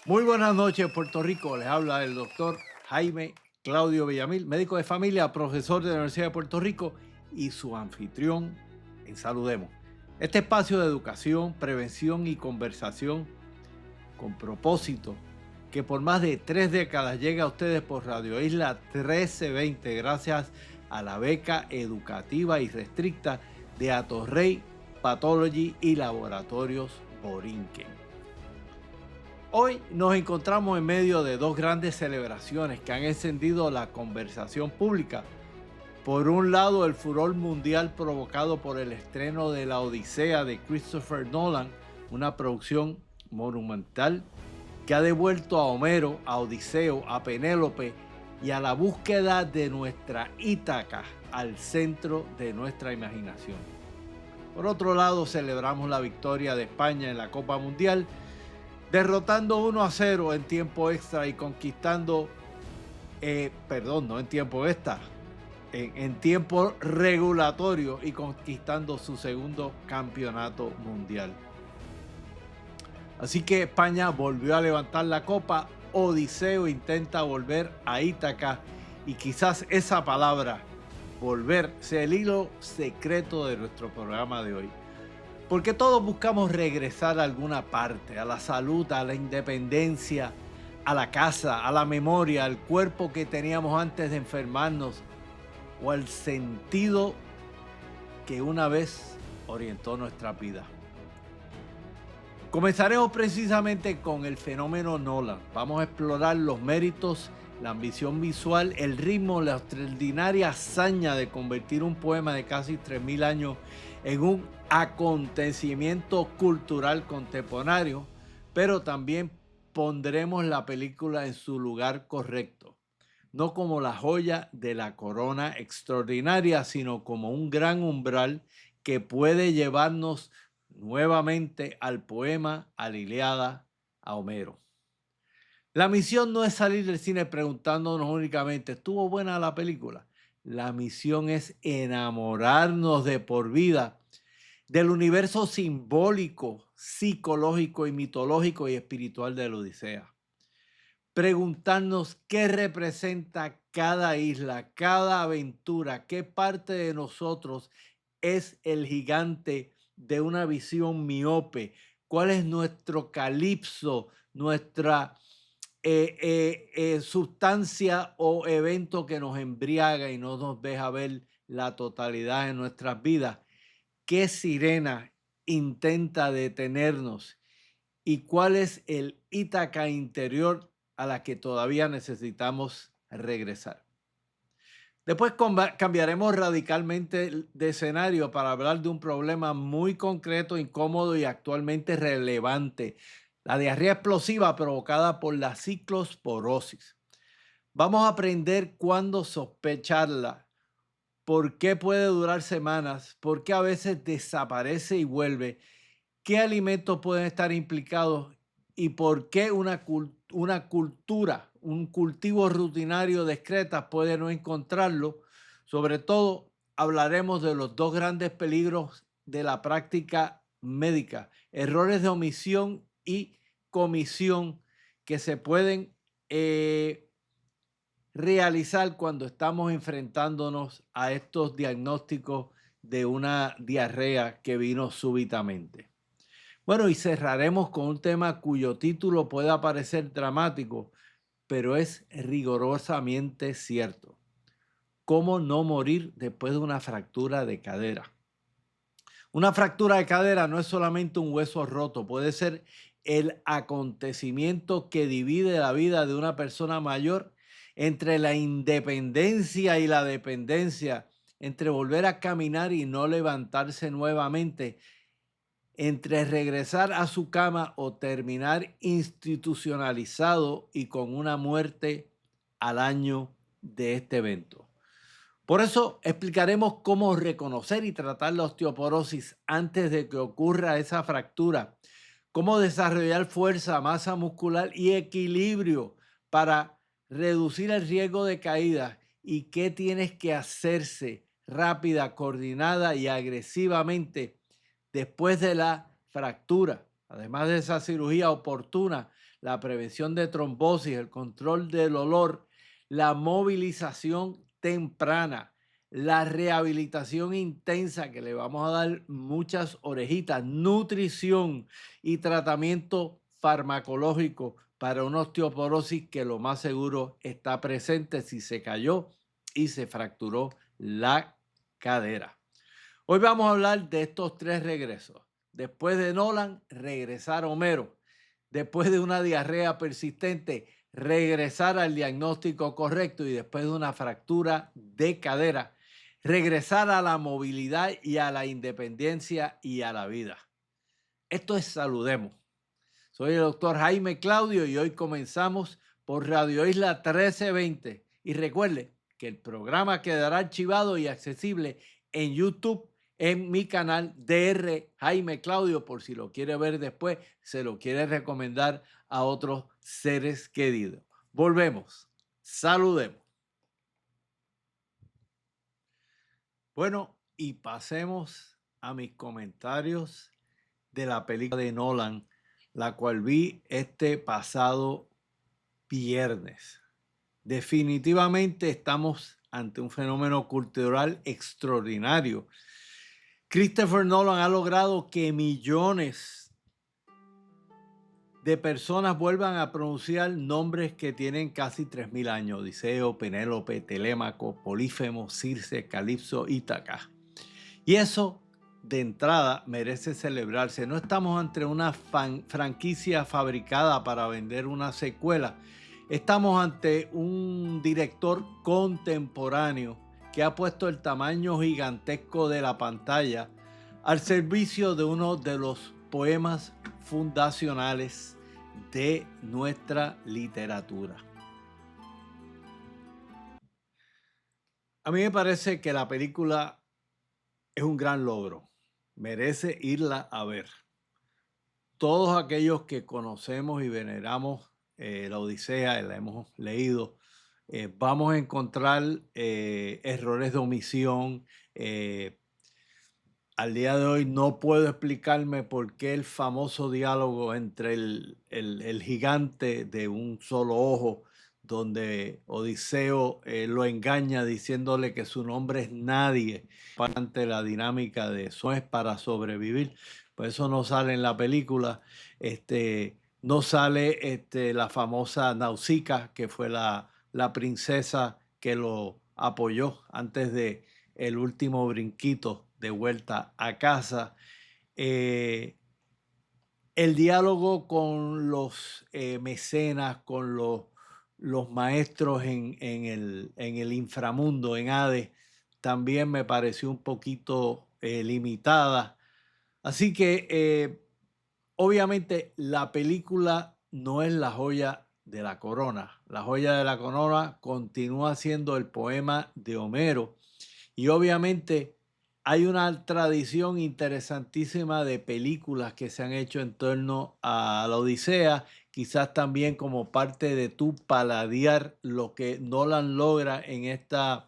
Muy buenas noches, Puerto Rico. Les habla el doctor Jaime Claudio Villamil, médico de familia, profesor de la Universidad de Puerto Rico y su anfitrión en Saludemos. Este espacio de educación, prevención y conversación con propósito que por más de 3 décadas llega a ustedes por Radio Isla 1320 gracias a la beca educativa y restricta de Atorrey Pathology y Laboratorios Borinquen. Hoy nos encontramos en medio de dos grandes celebraciones que han encendido la conversación pública. Por un lado, el furor mundial provocado por el estreno de La Odisea de Christopher Nolan, una producción monumental que ha devuelto a Homero, a Odiseo, a Penélope y a la búsqueda de nuestra Ítaca al centro de nuestra imaginación. Por otro lado, celebramos la victoria de España en la Copa Mundial, derrotando 1-0 en tiempo extra y conquistando, no en tiempo extra, en tiempo regulatorio y conquistando su segundo campeonato mundial. Así que España volvió a levantar la copa, Odiseo intenta volver a Ítaca y quizás esa palabra, volver, sea el hilo secreto de nuestro programa de hoy. Porque todos buscamos regresar a alguna parte, a la salud, a la independencia, a la casa, a la memoria, al cuerpo que teníamos antes de enfermarnos o al sentido que una vez orientó nuestra vida. Comenzaremos precisamente con el fenómeno Nolan. Vamos a explorar los méritos, la ambición visual, el ritmo, la extraordinaria hazaña de convertir un poema de casi 3000 años en un acontecimiento cultural contemporáneo, pero también pondremos la película en su lugar correcto, no como la joya de la corona extraordinaria, sino como un gran umbral que puede llevarnos nuevamente al poema, a la Ilíada, a Homero. La misión no es salir del cine preguntándonos únicamente, ¿estuvo buena la película? La misión es enamorarnos de por vida del universo simbólico, psicológico y mitológico y espiritual de la Odisea. Preguntarnos qué representa cada isla, cada aventura, qué parte de nosotros es el gigante de una visión miope, cuál es nuestro calipso, nuestra sustancia o evento que nos embriaga y no nos deja ver la totalidad de nuestras vidas. ¿Qué sirena intenta detenernos? ¿Y cuál es el Ítaca interior a la que todavía necesitamos regresar? Después cambiaremos radicalmente de escenario para hablar de un problema muy concreto, incómodo y actualmente relevante, la diarrea explosiva provocada por la ciclosporosis. Vamos a aprender cuándo sospecharla, por qué puede durar semanas, por qué a veces desaparece y vuelve, qué alimentos pueden estar implicados y por qué una cultura, un cultivo rutinario de excretas puede no encontrarlo. Sobre todo, hablaremos de los dos grandes peligros de la práctica médica, errores de omisión y comisión que se pueden realizar cuando estamos enfrentándonos a estos diagnósticos de una diarrea que vino súbitamente. Bueno, y cerraremos con un tema cuyo título pueda parecer dramático, pero es rigurosamente cierto. ¿Cómo no morir después de una fractura de cadera? Una fractura de cadera no es solamente un hueso roto, puede ser el acontecimiento que divide la vida de una persona mayor entre la independencia y la dependencia, entre volver a caminar y no levantarse nuevamente, entre regresar a su cama o terminar institucionalizado y con una muerte al año de este evento. Por eso explicaremos cómo reconocer y tratar la osteoporosis antes de que ocurra esa fractura, cómo desarrollar fuerza, masa muscular y equilibrio para reducir el riesgo de caída y qué tienes que hacerse rápida, coordinada y agresivamente después de la fractura. además de esa cirugía oportuna, la prevención de trombosis, el control del olor, la movilización temprana, la rehabilitación intensa, que le vamos a dar muchas orejitas, nutrición y tratamiento farmacológico para una osteoporosis que lo más seguro está presente si se cayó y se fracturó la cadera. Hoy vamos a hablar de estos tres regresos. Después de Nolan, regresar a Homero. Después de una diarrea persistente, regresar al diagnóstico correcto, y después de una fractura de cadera, regresar a la movilidad y a la independencia y a la vida. Esto es Saludemos. Soy el doctor Jaime Claudio y hoy comenzamos por Radio Isla 1320. Y recuerde que el programa quedará archivado y accesible en YouTube en mi canal DR Jaime Claudio, por si lo quiere ver después, se lo quiere recomendar a otros seres queridos. Volvemos. Saludemos. Bueno, y pasemos a mis comentarios de la película de Nolan, la cual vi este pasado viernes. Definitivamente estamos ante un fenómeno cultural extraordinario. Christopher Nolan ha logrado que millones de personas vuelvan a pronunciar nombres que tienen casi 3000 años: Odiseo, Penélope, Telémaco, Polífemo, Circe, Calipso, Ítaca. Y eso de entrada merece celebrarse. No estamos ante una franquicia fabricada para vender una secuela. Estamos ante un director contemporáneo que ha puesto el tamaño gigantesco de la pantalla al servicio de uno de los poemas fundacionales de nuestra literatura. A mí me parece que la película es un gran logro. Merece irla a ver. Todos aquellos que conocemos y veneramos la Odisea y la hemos leído, vamos a encontrar errores de omisión. Al día de hoy no puedo explicarme por qué el famoso diálogo entre el gigante de un solo ojo, donde Odiseo lo engaña diciéndole que su nombre es nadie, ante la dinámica de eso es para sobrevivir. Pues eso no sale en la película. No sale la famosa Nausicaa, que fue la princesa que lo apoyó antes de el último brinquito de vuelta a casa. El diálogo con los mecenas, con los maestros en el inframundo, en Hades, también me pareció un poquito limitada. Así que obviamente la película no es la joya de la corona. La joya de la corona continúa siendo el poema de Homero. Y obviamente hay una tradición interesantísima de películas que se han hecho en torno a la Odisea, quizás también como parte de tu paladear lo que Nolan logra en esta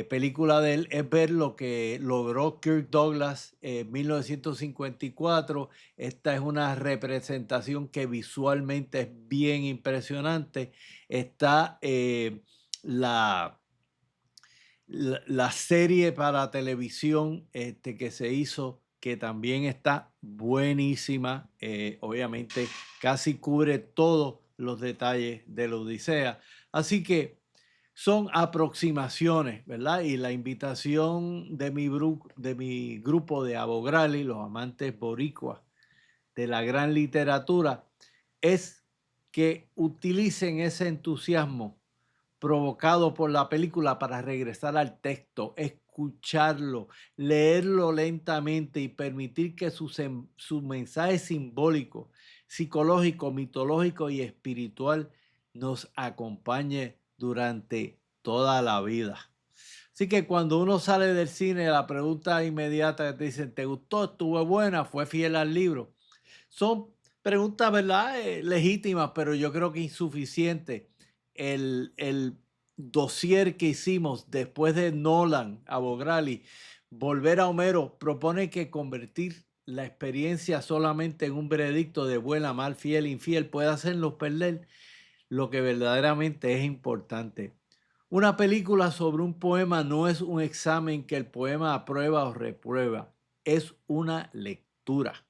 película de él, es ver lo que logró Kirk Douglas en 1954. Esta es una representación que visualmente es bien impresionante. Está la serie para televisión que se hizo, que también está buenísima. Obviamente casi cubre todos los detalles de la Odisea. Así que son aproximaciones, ¿verdad? Y la invitación de mi grupo de Abograli, los amantes boricuas de la gran literatura, es que utilicen ese entusiasmo provocado por la película para regresar al texto, escucharlo, leerlo lentamente y permitir que su mensaje simbólico, psicológico, mitológico y espiritual nos acompañe durante toda la vida. Así que cuando uno sale del cine, la pregunta inmediata que te dicen: ¿te gustó? ¿Estuvo buena? ¿Fue fiel al libro? Son preguntas, ¿verdad? Legítimas, pero yo creo que insuficientes. El dossier que hicimos después de Nolan, Abograli, Volver a Homero, propone que convertir la experiencia solamente en un veredicto de buena, mal, fiel, infiel puede hacernos perder lo que verdaderamente es importante. Una película sobre un poema no es un examen que el poema aprueba o reprueba, es una lectura.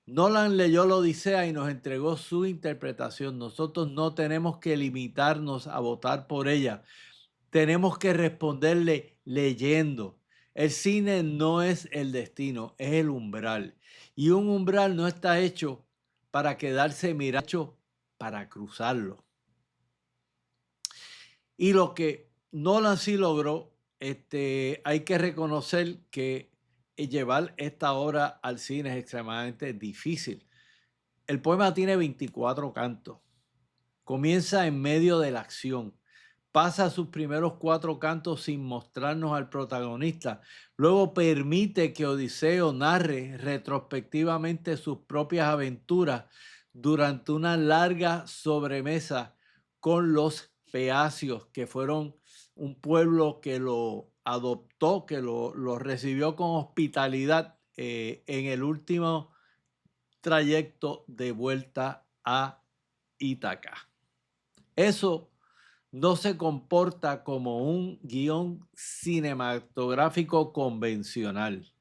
Nolan leyó la Odisea y nos entregó su interpretación. Nosotros no tenemos que limitarnos a votar por ella. Tenemos que responderle leyendo. El cine no es el destino, es el umbral. Y un umbral no está hecho para quedarse mirado, hecho para cruzarlo. Y lo que Nolan sí logró, hay que reconocer que llevar esta obra al cine es extremadamente difícil. El poema tiene 24 cantos. Comienza en medio de la acción. Pasa sus primeros 4 cantos sin mostrarnos al protagonista. Luego permite que Odiseo narre retrospectivamente sus propias aventuras durante una larga sobremesa con los feacios, que fueron un pueblo que lo adoptó, que lo recibió con hospitalidad en el último trayecto de vuelta a Ítaca. Eso no se comporta como un guión cinematográfico convencional.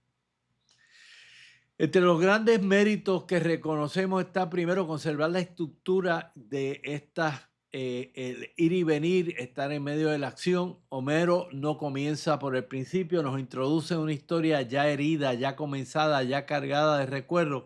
Entre los grandes méritos que reconocemos está primero conservar la estructura de estas, el ir y venir, estar en medio de la acción. Homero no comienza por el principio, nos introduce una historia ya herida, ya comenzada, ya cargada de recuerdos.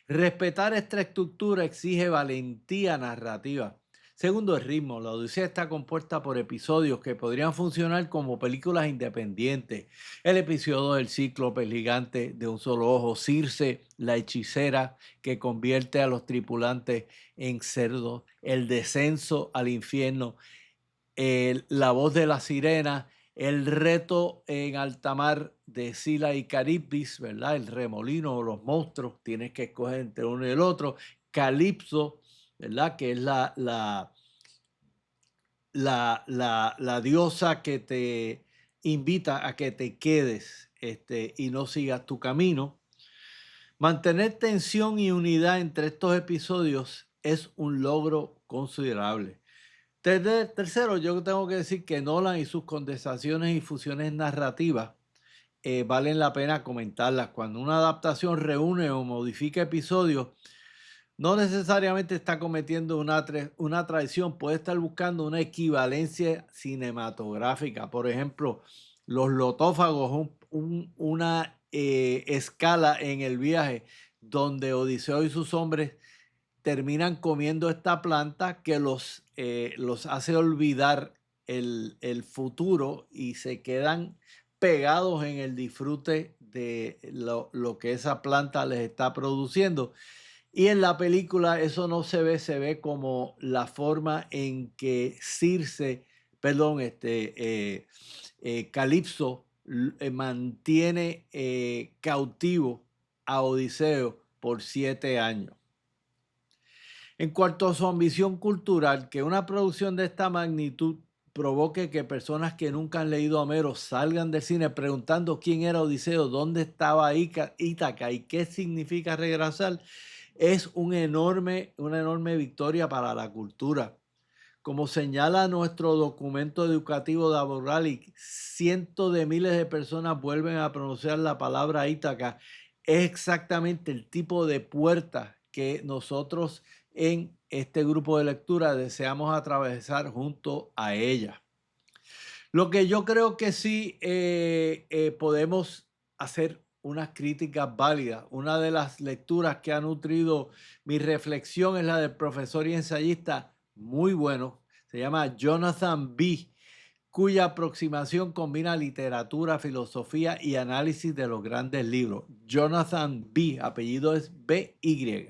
Respetar esta estructura exige valentía narrativa. Segundo, el ritmo. La Odisea está compuesta por episodios que podrían funcionar como películas independientes. El episodio del Cíclope, el gigante de un solo ojo, Circe, la hechicera que convierte a los tripulantes en cerdos, el descenso al infierno, la voz de la sirena, el reto en alta mar de Sila y Caribdis, ¿verdad? El remolino o los monstruos, tienes que escoger entre uno y el otro. Calipso, ¿verdad? Que es la diosa que te invita a que te quedes y no sigas tu camino. Mantener tensión y unidad entre estos episodios es un logro considerable. Tercero, yo tengo que decir que Nolan y sus condensaciones y fusiones narrativas valen la pena comentarlas. Cuando una adaptación reúne o modifica episodios, no necesariamente está cometiendo una traición, puede estar buscando una equivalencia cinematográfica. Por ejemplo, los lotófagos, una escala en el viaje donde Odiseo y sus hombres terminan comiendo esta planta que los hace olvidar el futuro y se quedan pegados en el disfrute de lo que esa planta les está produciendo. Y en la película eso no se ve como la forma en que Calipso mantiene cautivo a Odiseo por 7 años. En cuanto a su ambición cultural, que una producción de esta magnitud provoque que personas que nunca han leído a Homero salgan del cine preguntando quién era Odiseo, dónde estaba Ítaca y qué significa regresar, es una enorme victoria para la cultura. Como señala nuestro documento educativo de Aborrali, cientos de miles de personas vuelven a pronunciar la palabra Ítaca. Es exactamente el tipo de puerta que nosotros en este grupo de lectura deseamos atravesar junto a ella. Lo que yo creo que sí podemos hacer unas críticas válidas. Una de las lecturas que ha nutrido mi reflexión es la del profesor y ensayista muy bueno. Se llama Jonathan Bee, cuya aproximación combina literatura, filosofía y análisis de los grandes libros. Jonathan Bee, apellido es B.Y.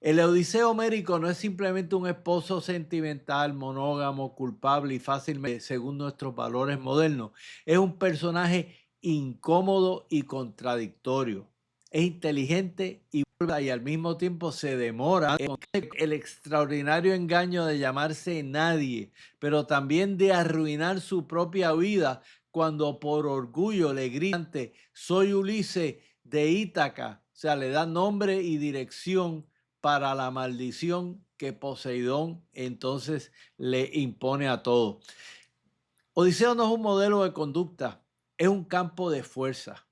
El Odiseo homérico no es simplemente un esposo sentimental, monógamo, culpable y fácilmente según nuestros valores modernos. Es un personaje incómodo y contradictorio. Es inteligente y al mismo tiempo se demora en el extraordinario engaño de llamarse nadie, pero también de arruinar su propia vida cuando por orgullo le grita: soy Ulises, de Ítaca, o sea, le da nombre y dirección para la maldición que Poseidón entonces le impone a todo. Odiseo no es un modelo de conducta, es un campo de fuerza.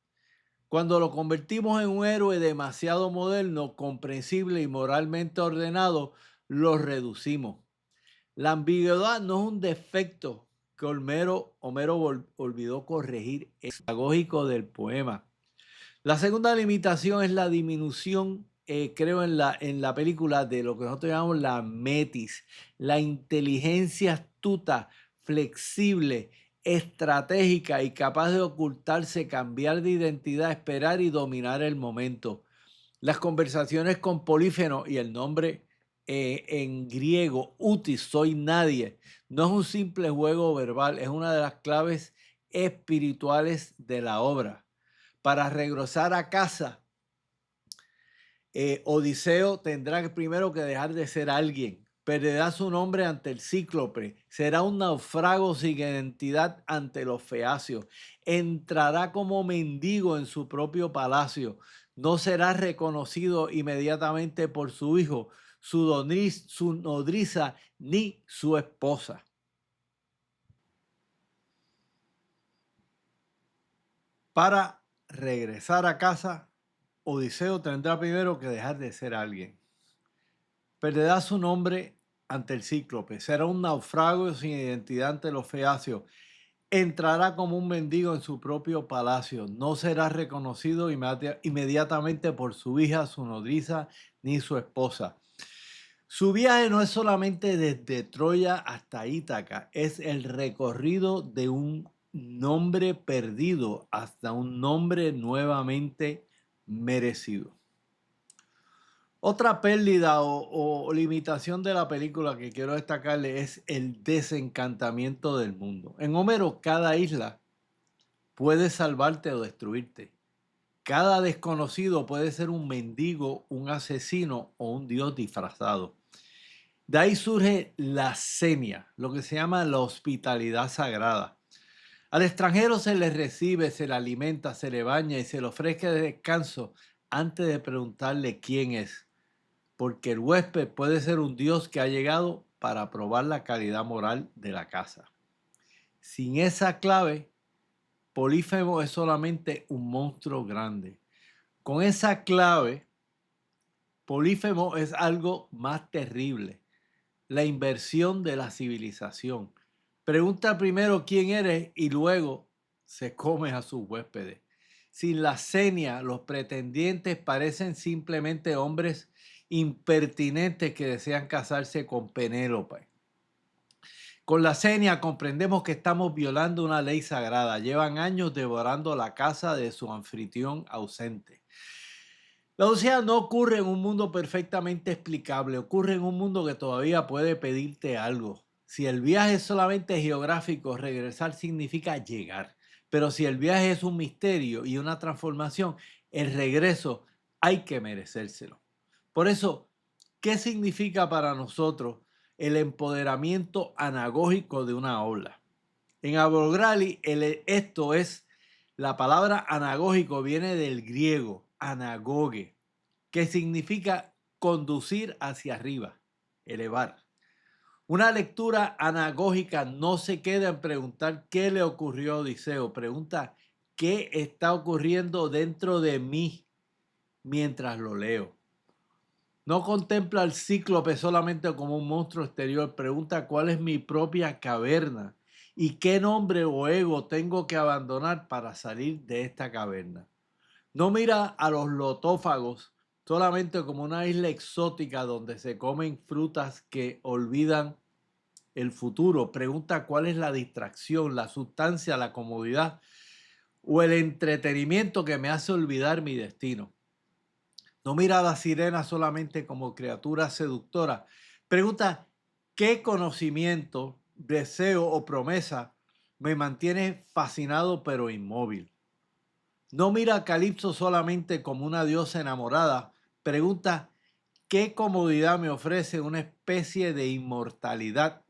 Cuando lo convertimos en un héroe demasiado moderno, comprensible y moralmente ordenado, lo reducimos. La ambigüedad no es un defecto que Homero olvidó corregir, es pedagógico del poema. La segunda limitación es la disminución, creo, en la película de lo que nosotros llamamos la metis, la inteligencia astuta, flexible, estratégica y capaz de ocultarse, cambiar de identidad, esperar y dominar el momento. Las conversaciones con Polífemo y el nombre en griego, utis, soy nadie, no es un simple juego verbal, es una de las claves espirituales de la obra. Para regresar a casa, Odiseo tendrá primero que dejar de ser alguien, perderá su nombre ante el cíclope, será un náufrago sin identidad ante los feacios, entrará como mendigo en su propio palacio, no será reconocido inmediatamente por su hijo, su nodriza ni su esposa. Para regresar a casa, Odiseo tendrá primero que dejar de ser alguien. Perderá su nombre ante el cíclope, será un náufrago sin identidad ante los feacios, entrará como un mendigo en su propio palacio, no será reconocido inmediatamente por su hija, su nodriza, ni su esposa. Su viaje no es solamente desde Troya hasta Ítaca, es el recorrido de un nombre perdido hasta un nombre nuevamente merecido. Otra pérdida o limitación de la película que quiero destacarle es el desencantamiento del mundo. En Homero, cada isla puede salvarte o destruirte. Cada desconocido puede ser un mendigo, un asesino o un dios disfrazado. De ahí surge la senia, lo que se llama la hospitalidad sagrada. Al extranjero se le recibe, se le alimenta, se le baña y se le ofrece descanso antes de preguntarle quién es. Porque el huésped puede ser un dios que ha llegado para probar la calidad moral de la casa. Sin esa clave, Polífemo es solamente un monstruo grande. Con esa clave, Polífemo es algo más terrible, la inversión de la civilización. Pregunta primero quién eres y luego se come a sus huéspedes. Sin la senia, los pretendientes parecen simplemente hombres impertinentes que desean casarse con Penélope. Con la senia comprendemos que estamos violando una ley sagrada. Llevan años devorando la casa de su anfitrión ausente. La odisea no ocurre en un mundo perfectamente explicable, ocurre en un mundo que todavía puede pedirte algo. Si el viaje es solamente geográfico, regresar significa llegar. Pero si el viaje es un misterio y una transformación, el regreso hay que merecérselo. Por eso, ¿qué significa para nosotros el empoderamiento anagógico de una ola? En Avogadro, esto es, la palabra anagógico viene del griego anagoge, que significa conducir hacia arriba, elevar. Una lectura anagógica no se queda en preguntar qué le ocurrió a Odiseo, pregunta qué está ocurriendo dentro de mí mientras lo leo. No contempla al cíclope solamente como un monstruo exterior, pregunta cuál es mi propia caverna y qué nombre o ego tengo que abandonar para salir de esta caverna. No mira a los lotófagos solamente como una isla exótica donde se comen frutas que olvidan el futuro. Pregunta cuál es la distracción, la sustancia, la comodidad o el entretenimiento que me hace olvidar mi destino. No mira a la sirena solamente como criatura seductora. Pregunta qué conocimiento, deseo o promesa me mantiene fascinado pero inmóvil. No mira a Calipso solamente como una diosa enamorada. Pregunta qué comodidad me ofrece una especie de inmortalidad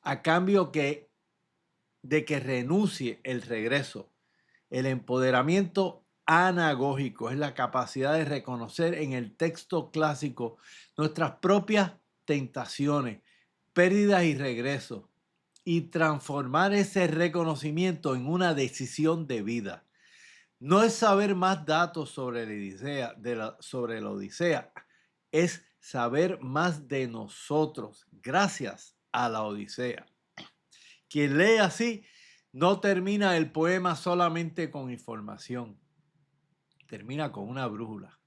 a cambio de que renuncie el regreso. El empoderamiento anagógico, es la capacidad de reconocer en el texto clásico nuestras propias tentaciones, pérdidas y regresos, y transformar ese reconocimiento en una decisión de vida. No es saber más datos sobre la Odisea, sobre la Odisea, es saber más de nosotros gracias a la Odisea. Quien lee así no termina el poema solamente con información, termina con una brújula.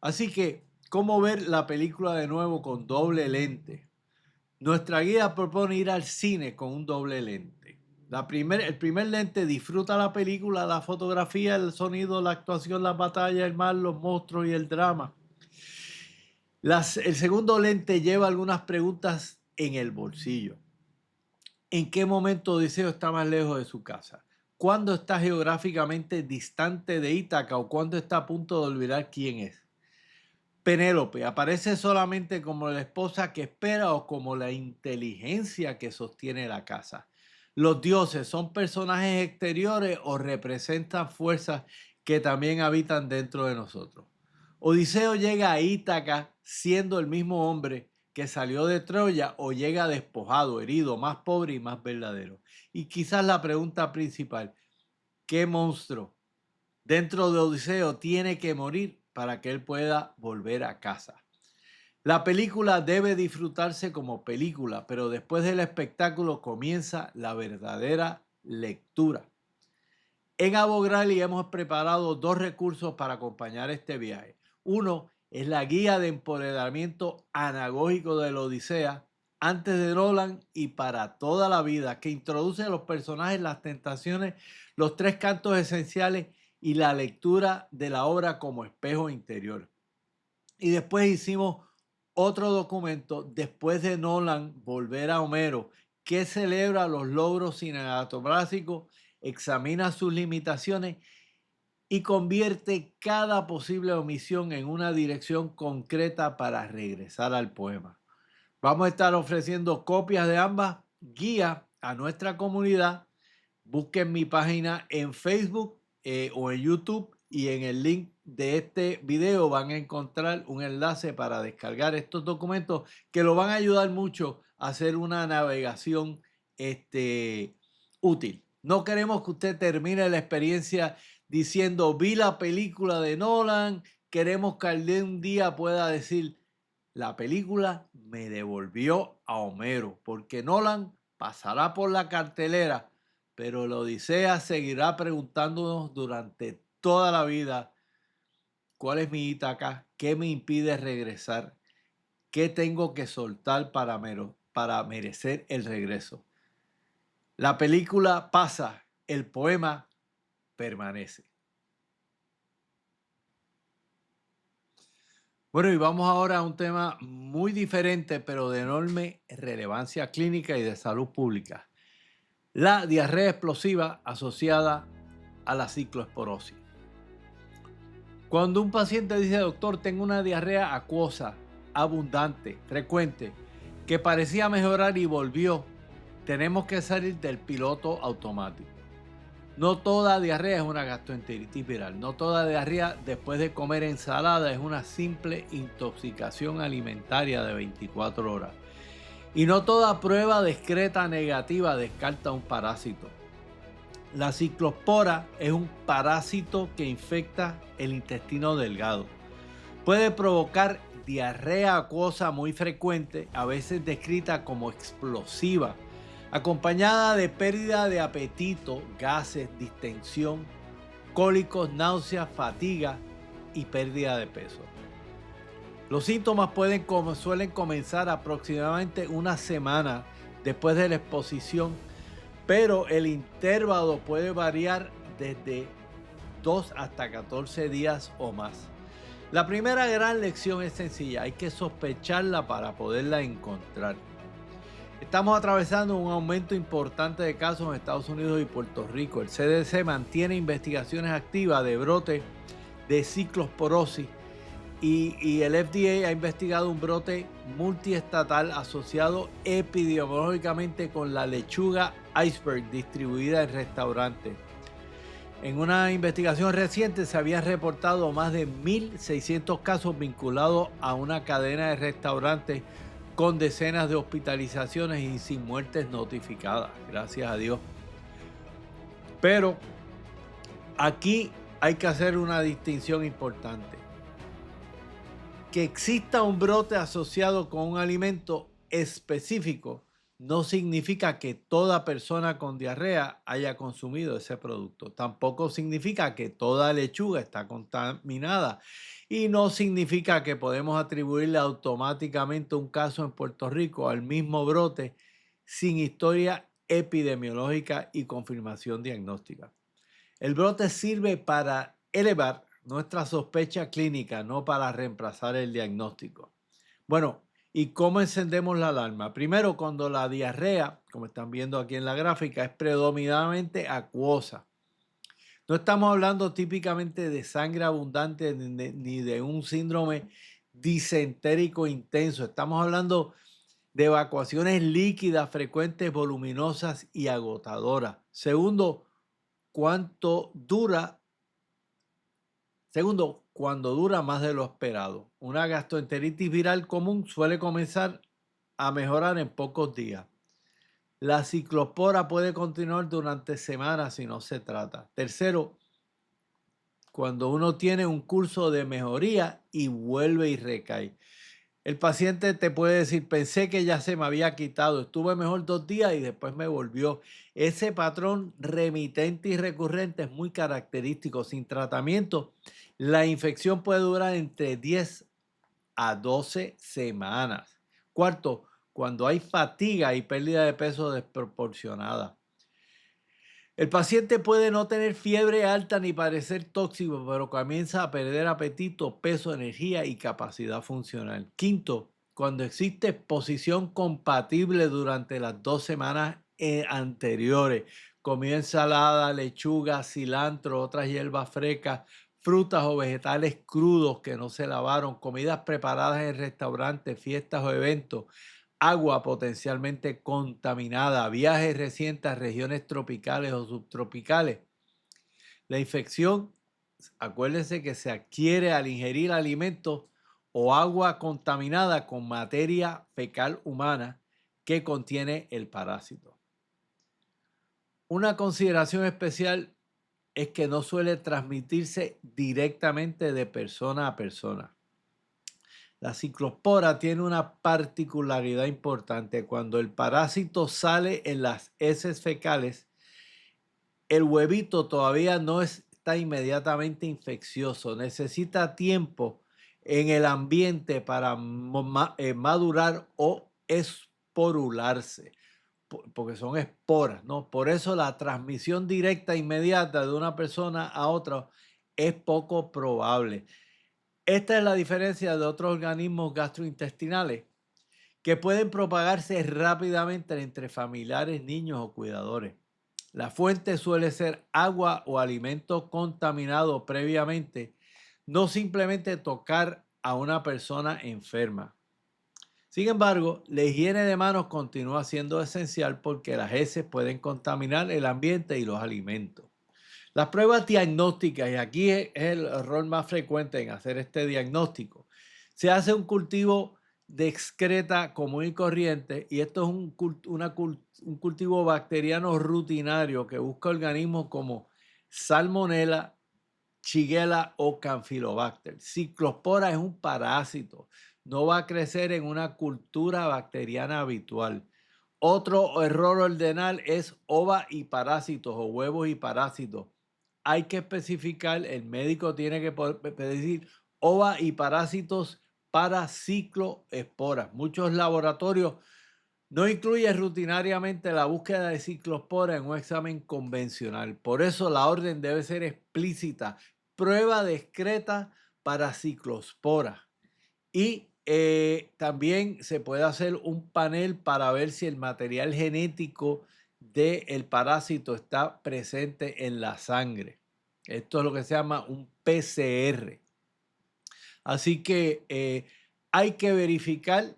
Así que, ¿cómo ver la película de nuevo con doble lente? Nuestra guía propone ir al cine con un doble lente. El primer lente disfruta la película, la fotografía, el sonido, la actuación, la batalla, el mar, los monstruos y el drama. El segundo lente lleva algunas preguntas en el bolsillo. ¿En qué momento Odiseo está más lejos de su casa? ¿Cuándo está geográficamente distante de Ítaca o cuándo está a punto de olvidar quién es? Penélope aparece solamente como la esposa que espera o como la inteligencia que sostiene la casa. Los dioses son personajes exteriores o representan fuerzas que también habitan dentro de nosotros. Odiseo llega a Ítaca siendo el mismo hombre que salió de Troya o llega despojado, herido, más pobre y más verdadero. Y quizás la pregunta principal, ¿qué monstruo dentro de Odiseo tiene que morir para que él pueda volver a casa? La película debe disfrutarse como película, pero después del espectáculo comienza la verdadera lectura. En Abograli hemos preparado 2 recursos para acompañar este viaje. Uno es la guía de empoderamiento anagógico de la Odisea antes de Nolan y para toda la vida, que introduce a los personajes, las tentaciones, los 3 cantos esenciales y la lectura de la obra como espejo interior. Y después hicimos otro documento, después de Nolan, Volver a Homero, que celebra los logros cinematográficos, examina sus limitaciones y convierte cada posible omisión en una dirección concreta para regresar al poema. Vamos a estar ofreciendo copias de ambas guías a nuestra comunidad. Busquen mi página en Facebook o en YouTube y en el link de este video van a encontrar un enlace para descargar estos documentos que lo van a ayudar mucho a hacer una navegación útil. No queremos que usted termine la experiencia diciendo vi la película de Nolan. Queremos que algún día pueda decir la película me devolvió a Homero, porque Nolan pasará por la cartelera, pero la Odisea seguirá preguntándonos durante toda la vida cuál es mi Ítaca, qué me impide regresar, qué tengo que soltar para merecer el regreso. La película pasa, el poema permanece. Bueno, y vamos ahora a un tema muy diferente, pero de enorme relevancia clínica y de salud pública. La diarrea explosiva asociada a la cicloesporosis. Cuando un paciente dice, doctor, tengo una diarrea acuosa, abundante, frecuente, que parecía mejorar y volvió, tenemos que salir del piloto automático. No toda diarrea es una gastroenteritis viral. No toda diarrea después de comer ensalada es una simple intoxicación alimentaria de 24 horas. Y no toda prueba discreta negativa descarta un parásito. La ciclospora es un parásito que infecta el intestino delgado. Puede provocar diarrea acuosa muy frecuente, a veces descrita como explosiva, acompañada de pérdida de apetito, gases, distensión, cólicos, náuseas, fatiga y pérdida de peso. Los síntomas suelen comenzar aproximadamente una semana después de la exposición, pero el intervalo puede variar desde 2 hasta 14 días o más. La primera gran lección es sencilla, hay que sospecharla para poderla encontrar. Estamos atravesando un aumento importante de casos en Estados Unidos y Puerto Rico. El CDC mantiene investigaciones activas de brote de ciclosporosis y el FDA ha investigado un brote multiestatal asociado epidemiológicamente con la lechuga iceberg distribuida en restaurantes. En una investigación reciente se habían reportado más de 1.600 casos vinculados a una cadena de restaurantes con decenas de hospitalizaciones y sin muertes notificadas, gracias a Dios. Pero aquí hay que hacer una distinción importante. Que exista un brote asociado con un alimento específico no significa que toda persona con diarrea haya consumido ese producto. Tampoco significa que toda lechuga está contaminada. Y no significa que podemos atribuirle automáticamente un caso en Puerto Rico al mismo brote sin historia epidemiológica y confirmación diagnóstica. El brote sirve para elevar nuestra sospecha clínica, no para reemplazar el diagnóstico. Bueno, ¿y cómo encendemos la alarma? Primero, cuando la diarrea, como están viendo aquí en la gráfica, es predominantemente acuosa. No estamos hablando típicamente de sangre abundante ni de un síndrome disentérico intenso. Estamos hablando de evacuaciones líquidas, frecuentes, voluminosas y agotadoras. Segundo, cuando dura más de lo esperado. Una gastroenteritis viral común suele comenzar a mejorar en pocos días. La ciclospora puede continuar durante semanas si no se trata. Tercero, cuando uno tiene un curso de mejoría y vuelve y recae. El paciente te puede decir, pensé que ya se me había quitado, estuve mejor 2 días y después me volvió. Ese patrón remitente y recurrente es muy característico. Sin tratamiento, la infección puede durar entre 10 a 12 semanas. Cuarto, cuando hay fatiga y pérdida de peso desproporcionada. El paciente puede no tener fiebre alta ni parecer tóxico, pero comienza a perder apetito, peso, energía y capacidad funcional. Quinto, cuando existe exposición compatible durante las 2 semanas anteriores, comida ensalada, lechuga, cilantro, otras hierbas frescas, frutas o vegetales crudos que no se lavaron, comidas preparadas en restaurantes, fiestas o eventos, agua potencialmente contaminada, viajes recientes a regiones tropicales o subtropicales. La infección, acuérdense que se adquiere al ingerir alimentos o agua contaminada con materia fecal humana que contiene el parásito. Una consideración especial es que no suele transmitirse directamente de persona a persona. La ciclospora tiene una particularidad importante. Cuando el parásito sale en las heces fecales, el huevito todavía no está inmediatamente infeccioso. Necesita tiempo en el ambiente para madurar o esporularse, porque son esporas, ¿no? Por eso la transmisión directa inmediata de una persona a otra es poco probable. Esta es la diferencia de otros organismos gastrointestinales que pueden propagarse rápidamente entre familiares, niños o cuidadores. La fuente suele ser agua o alimento contaminado previamente, no simplemente tocar a una persona enferma. Sin embargo, la higiene de manos continúa siendo esencial porque las heces pueden contaminar el ambiente y los alimentos. Las pruebas diagnósticas, y aquí es el error más frecuente en hacer este diagnóstico, se hace un cultivo de excreta común y corriente, y esto es un cultivo bacteriano rutinario que busca organismos como Salmonella, Shigella o Campylobacter. Ciclospora es un parásito, no va a crecer en una cultura bacteriana habitual. Otro error ordenal es ova y parásitos o huevos y parásitos. Hay que especificar, el médico tiene que decir ova y parásitos para cicloesporas. Muchos laboratorios no incluyen rutinariamente la búsqueda de ciclospora en un examen convencional. Por eso la orden debe ser explícita. Prueba discreta para ciclospora. Y también se puede hacer un panel para ver si el material genético del parásito está presente en la sangre. Esto es lo que se llama un PCR. Así que hay que verificar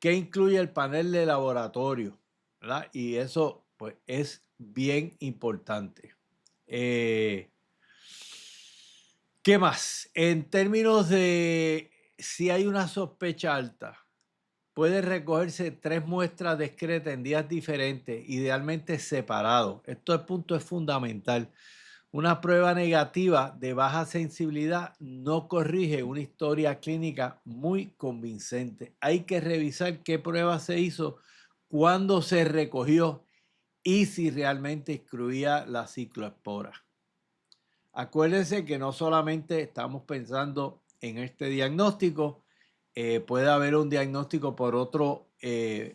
qué incluye el panel de laboratorio, ¿verdad? Y eso pues es bien importante. ¿Qué más? En términos de si hay una sospecha alta, puede recogerse 3 muestras de excreta en días diferentes, idealmente separados. Punto es fundamental. Una prueba negativa de baja sensibilidad no corrige una historia clínica muy convincente. Hay que revisar qué prueba se hizo, cuándo se recogió y si realmente excluía la cicloespora. Acuérdense que no solamente estamos pensando en este diagnóstico, puede haber un diagnóstico por otro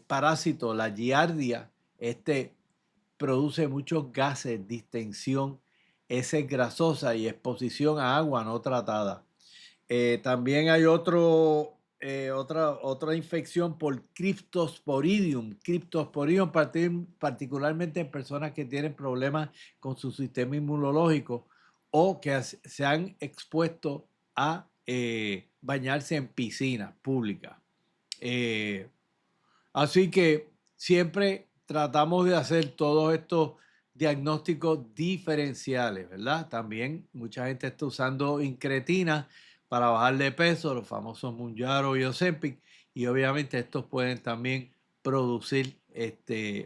parásito, la giardia. Este produce muchos gases, distensión, heces grasosa y exposición a agua no tratada. También hay otra infección por Cryptosporidium, particularmente en personas que tienen problemas con su sistema inmunológico o que se han expuesto a bañarse en piscinas públicas. Así que siempre tratamos de hacer todos estos diagnósticos diferenciales, ¿verdad? También mucha gente está usando incretina para bajar de peso, los famosos Mounjaro y Ozempic, y obviamente estos pueden también producir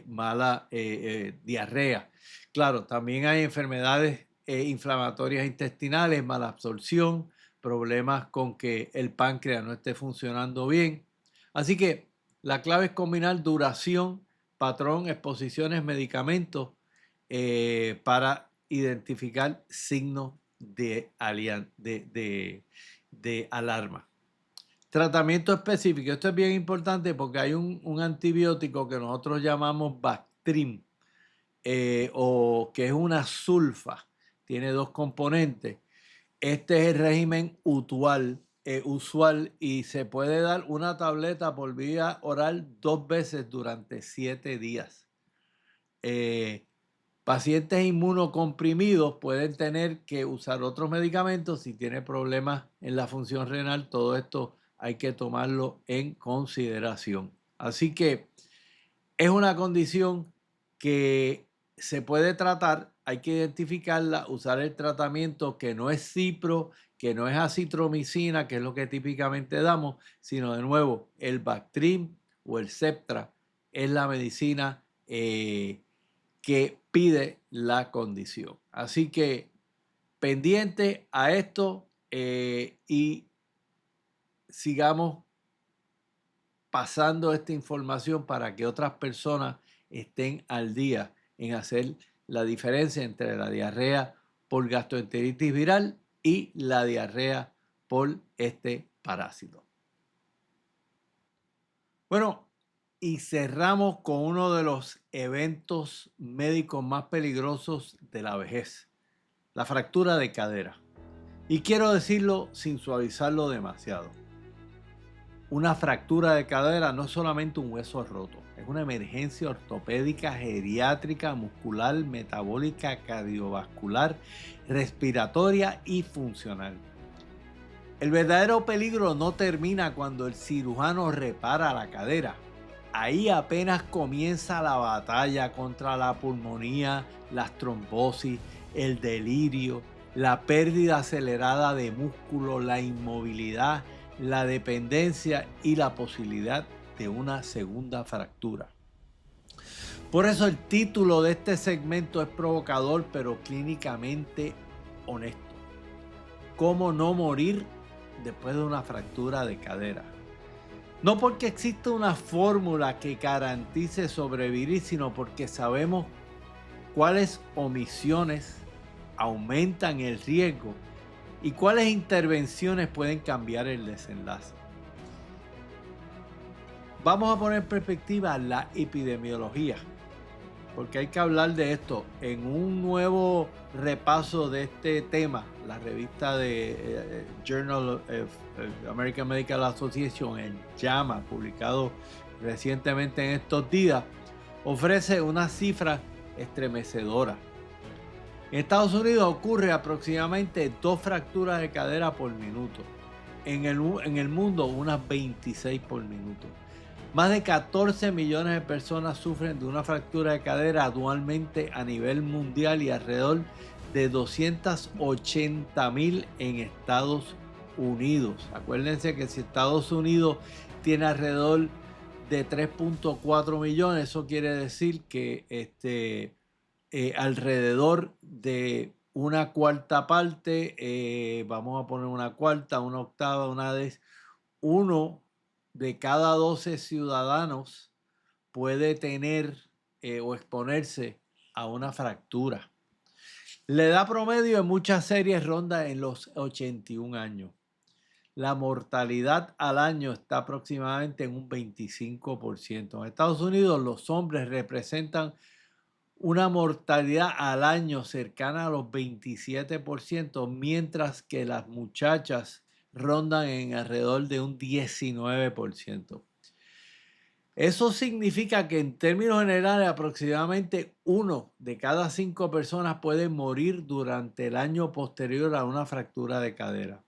mala diarrea. Claro, también hay enfermedades inflamatorias intestinales, mala absorción, problemas con que el páncreas no esté funcionando bien. Así que la clave es combinar duración, patrón, exposiciones, medicamentos para identificar signos de alarma. Tratamiento específico. Esto es bien importante porque hay un antibiótico que nosotros llamamos Bactrim o que es una sulfa. Tiene 2 componentes. Este es el régimen usual y se puede dar una tableta por vía oral 2 veces durante 7 días. Pacientes inmunocomprimidos pueden tener que usar otros medicamentos si tiene problemas en la función renal. Todo esto hay que tomarlo en consideración. Así que es una condición que se puede tratar, hay que identificarla, usar el tratamiento que no es cipro, que no es acitromicina, que es lo que típicamente damos, sino de nuevo el Bactrim o el Septra es la medicina que pide la condición. Así que pendiente a esto y sigamos pasando esta información para que otras personas estén al día en hacer la diferencia entre la diarrea por gastroenteritis viral y la diarrea por este parásito. Bueno, y cerramos con uno de los eventos médicos más peligrosos de la vejez, la fractura de cadera. Y quiero decirlo sin suavizarlo demasiado. Una fractura de cadera no es solamente un hueso roto, es una emergencia ortopédica, geriátrica, muscular, metabólica, cardiovascular, respiratoria y funcional. El verdadero peligro no termina cuando el cirujano repara la cadera. Ahí apenas comienza la batalla contra la pulmonía, las trombosis, el delirio, la pérdida acelerada de músculo, la inmovilidad, la dependencia y la posibilidad de una segunda fractura. Por eso el título de este segmento es provocador pero clínicamente honesto. ¿Cómo no morir después de una fractura de cadera? No porque exista una fórmula que garantice sobrevivir, sino porque sabemos cuáles omisiones aumentan el riesgo y cuáles intervenciones pueden cambiar el desenlace. Vamos a poner en perspectiva la epidemiología, porque hay que hablar de esto. En un nuevo repaso de este tema, la revista de Journal of American Medical Association, el JAMA, publicado recientemente en estos días, ofrece una cifra estremecedora. En Estados Unidos ocurre aproximadamente 2 fracturas de cadera por minuto. En el mundo, unas 26 por minuto. Más de 14 millones de personas sufren de una fractura de cadera anualmente a nivel mundial y alrededor de 280,000 en Estados Unidos. Acuérdense que si Estados Unidos tiene alrededor de 3.4 millones, eso quiere decir que alrededor de una cuarta parte, vamos a poner una cuarta, una octava, uno de cada 12 ciudadanos puede tener o exponerse a una fractura. La edad promedio en muchas series ronda en los 81 años. La mortalidad al año está aproximadamente en un 25%. En Estados Unidos los hombres representan una mortalidad al año cercana a los 27%, mientras que las muchachas rondan en alrededor de un 19%. Eso significa que en términos generales aproximadamente 1 de cada 5 personas puede morir durante el año posterior a una fractura de cadera.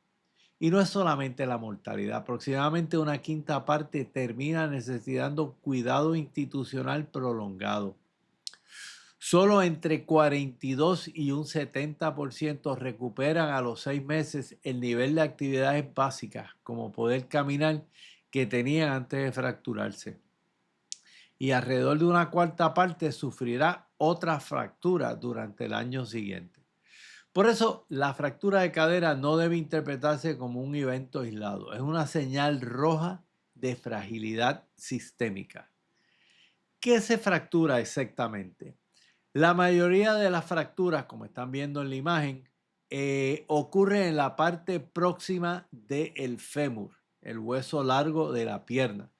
Y no es solamente la mortalidad, aproximadamente una quinta parte termina necesitando cuidado institucional prolongado. Solo entre 42 y un 70% recuperan a los 6 meses el nivel de actividades básicas, como poder caminar, que tenían antes de fracturarse. Y alrededor de una cuarta parte sufrirá otra fractura durante el año siguiente. Por eso, la fractura de cadera no debe interpretarse como un evento aislado. Es una señal roja de fragilidad sistémica. ¿Qué se fractura exactamente? La mayoría de las fracturas, como están viendo en la imagen, ocurre en la parte próxima del fémur, el hueso largo de la pierna,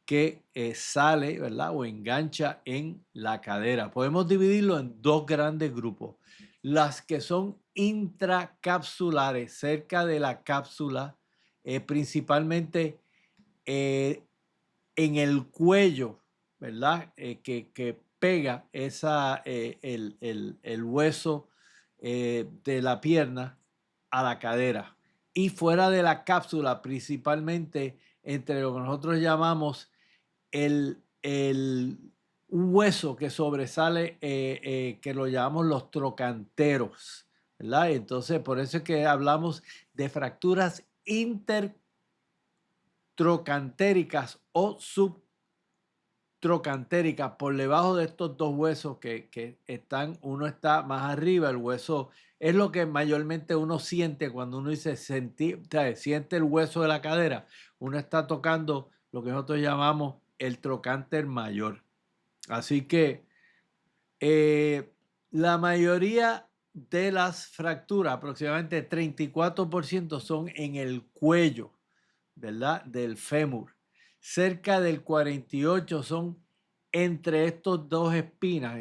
que sale, ¿verdad? O engancha en la cadera. Podemos dividirlo en dos grandes grupos. Las que son intracapsulares, cerca de la cápsula, principalmente en el cuello, ¿verdad? Que pega el hueso de la pierna a la cadera. Y fuera de la cápsula, principalmente entre lo que nosotros llamamos un hueso que sobresale, que lo llamamos los trocanteros, ¿verdad? Entonces, por eso es que hablamos de fracturas intertrocantéricas o subtrocantéricas por debajo de estos dos huesos que están, uno está más arriba, el hueso es lo que mayormente uno siente cuando uno dice siente el hueso de la cadera, uno está tocando lo que nosotros llamamos el trocánter mayor. Así que la mayoría de las fracturas, aproximadamente 34%, son en el cuello, ¿verdad? Del fémur. Cerca del 48% son entre estos dos espinas,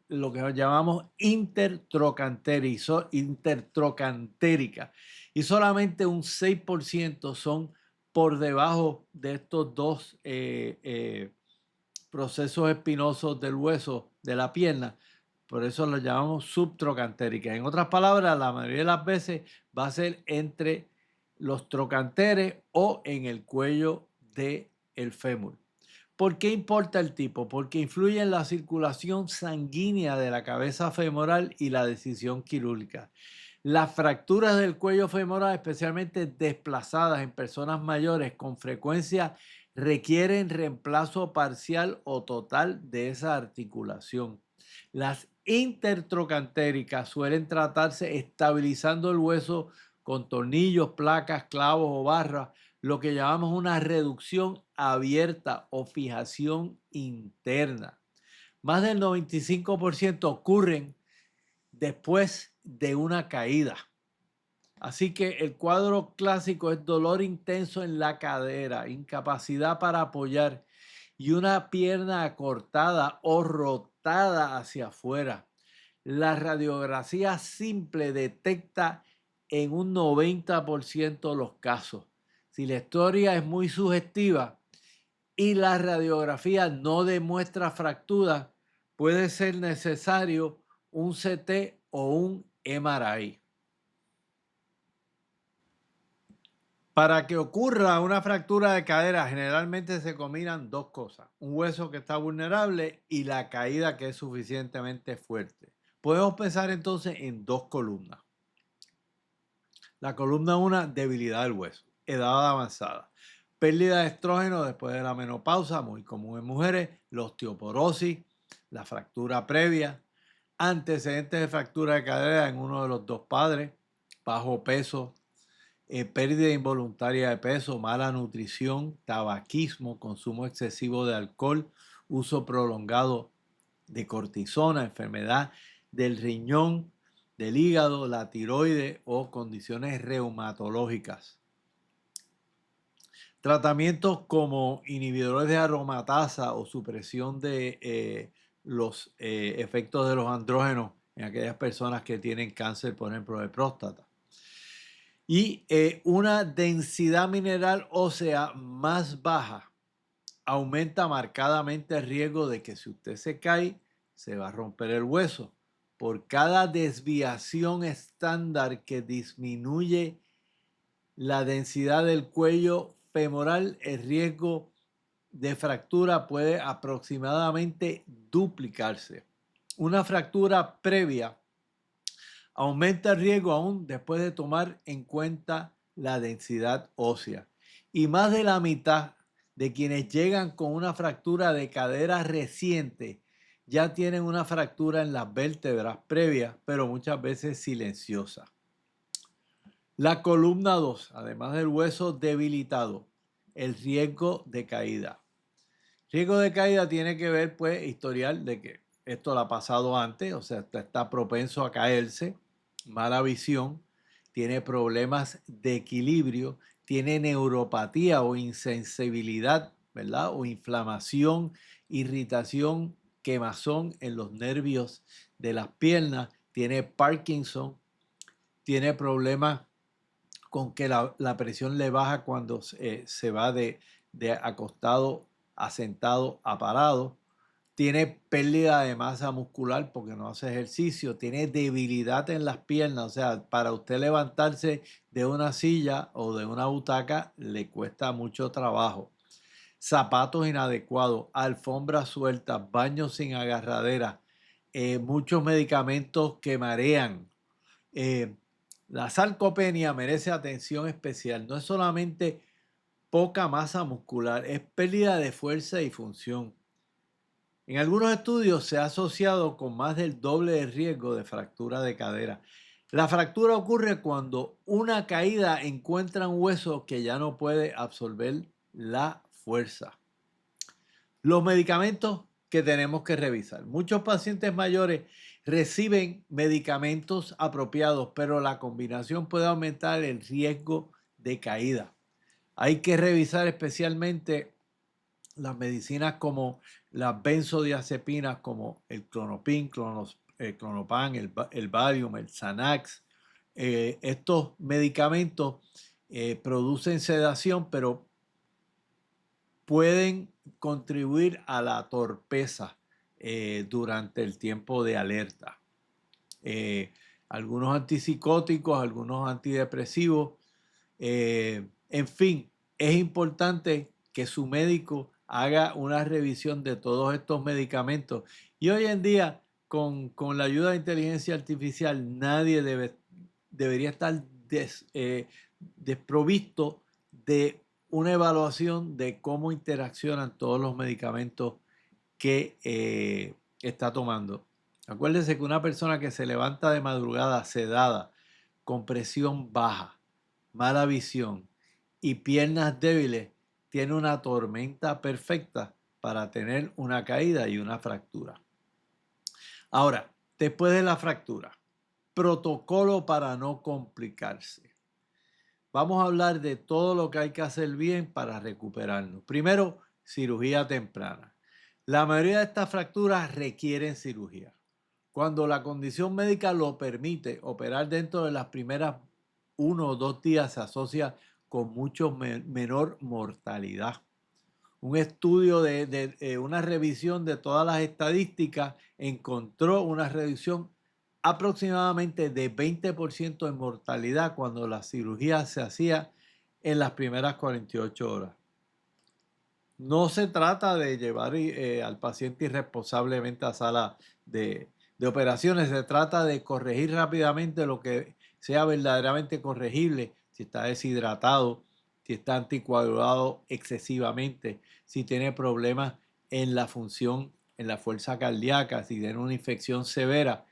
lo que llamamos intertrocantérica. Y solamente un 6% son por debajo de estos dos procesos espinosos del hueso de la pierna. Por eso lo llamamos subtrocantérica. En otras palabras, la mayoría de las veces va a ser entre los trocanteres o en el cuello del fémur. ¿Por qué importa el tipo? Porque influye en la circulación sanguínea de la cabeza femoral y la decisión quirúrgica. Las fracturas del cuello femoral, especialmente desplazadas en personas mayores, con frecuencia requieren reemplazo parcial o total de esa articulación. Las intertrocantéricas suelen tratarse estabilizando el hueso con tornillos, placas, clavos o barras, lo que llamamos una reducción abierta o fijación interna. Más del 95% ocurren después de una caída. Así que el cuadro clásico es dolor intenso en la cadera, incapacidad para apoyar y una pierna acortada o rotada hacia afuera. La radiografía simple detecta en un 90% los casos. Si la historia es muy sugestiva y la radiografía no demuestra fractura, puede ser necesario un CT o un MRI. Para que ocurra una fractura de cadera, generalmente se combinan dos cosas: un hueso que está vulnerable y la caída que es suficientemente fuerte. Podemos pensar entonces en dos columnas. La columna 1, debilidad del hueso, edad avanzada, pérdida de estrógeno después de la menopausa, muy común en mujeres, la osteoporosis, la fractura previa, antecedentes de fractura de cadera en uno de los dos padres, bajo peso, pérdida involuntaria de peso, mala nutrición, tabaquismo, consumo excesivo de alcohol, uso prolongado de cortisona, enfermedad del riñón, del hígado, la tiroides o condiciones reumatológicas. Tratamientos como inhibidores de aromatasa o supresión de los efectos de los andrógenos en aquellas personas que tienen cáncer, por ejemplo, de próstata. Y una densidad mineral ósea más baja aumenta marcadamente el riesgo de que si usted se cae, se va a romper el hueso. Por cada desviación estándar que disminuye la densidad del cuello femoral, el riesgo de fractura puede aproximadamente duplicarse. Una fractura previa aumenta el riesgo aún después de tomar en cuenta la densidad ósea. Y más de la mitad de quienes llegan con una fractura de cadera reciente ya tienen una fractura en las vértebras previas, pero muchas veces silenciosa. La columna 2, además del hueso debilitado, el riesgo de caída. Riesgo de caída tiene que ver, pues, historial de que esto lo ha pasado antes, o sea, está propenso a caerse, mala visión, tiene problemas de equilibrio, tiene neuropatía o insensibilidad, ¿verdad? O inflamación, irritación, quemazón en los nervios de las piernas, tiene Parkinson, tiene problemas con que la presión le baja cuando se va de acostado a sentado a parado, tiene pérdida de masa muscular porque no hace ejercicio, tiene debilidad en las piernas, o sea, para usted levantarse de una silla o de una butaca le cuesta mucho trabajo. Zapatos inadecuados, alfombras sueltas, baños sin agarradera, muchos medicamentos que marean. La sarcopenia merece atención especial. No es solamente poca masa muscular, es pérdida de fuerza y función. En algunos estudios se ha asociado con más del doble de riesgo de fractura de cadera. La fractura ocurre cuando una caída encuentra un hueso que ya no puede absorber la fuerza. Los medicamentos que tenemos que revisar. Muchos pacientes mayores reciben medicamentos apropiados, pero la combinación puede aumentar el riesgo de caída. Hay que revisar especialmente las medicinas como las benzodiazepinas, como el Clonopin, Clonopam, el Valium, el Xanax. Estos medicamentos producen sedación, pero pueden contribuir a la torpeza durante el tiempo de alerta. Algunos antipsicóticos, algunos antidepresivos, en fin, es importante que su médico haga una revisión de todos estos medicamentos. Y hoy en día, con la ayuda de inteligencia artificial, nadie debería estar desprovisto de una evaluación de cómo interaccionan todos los medicamentos que está tomando. Acuérdense que una persona que se levanta de madrugada sedada, con presión baja, mala visión y piernas débiles, tiene una tormenta perfecta para tener una caída y una fractura. Ahora, después de la fractura, protocolo para no complicarse. Vamos a hablar de todo lo que hay que hacer bien para recuperarnos. Primero, cirugía temprana. La mayoría de estas fracturas requieren cirugía. Cuando la condición médica lo permite, operar dentro de las primeras 1 o 2 días se asocia con mucho menor mortalidad. Un estudio de una revisión de todas las estadísticas encontró una reducción aproximadamente de 20% en mortalidad cuando la cirugía se hacía en las primeras 48 horas. No se trata de llevar al paciente irresponsablemente a sala de de operaciones. Se trata de corregir rápidamente lo que sea verdaderamente corregible, si está deshidratado, si está anticoagulado excesivamente, si tiene problemas en la función, en la fuerza cardíaca, si tiene una infección severa.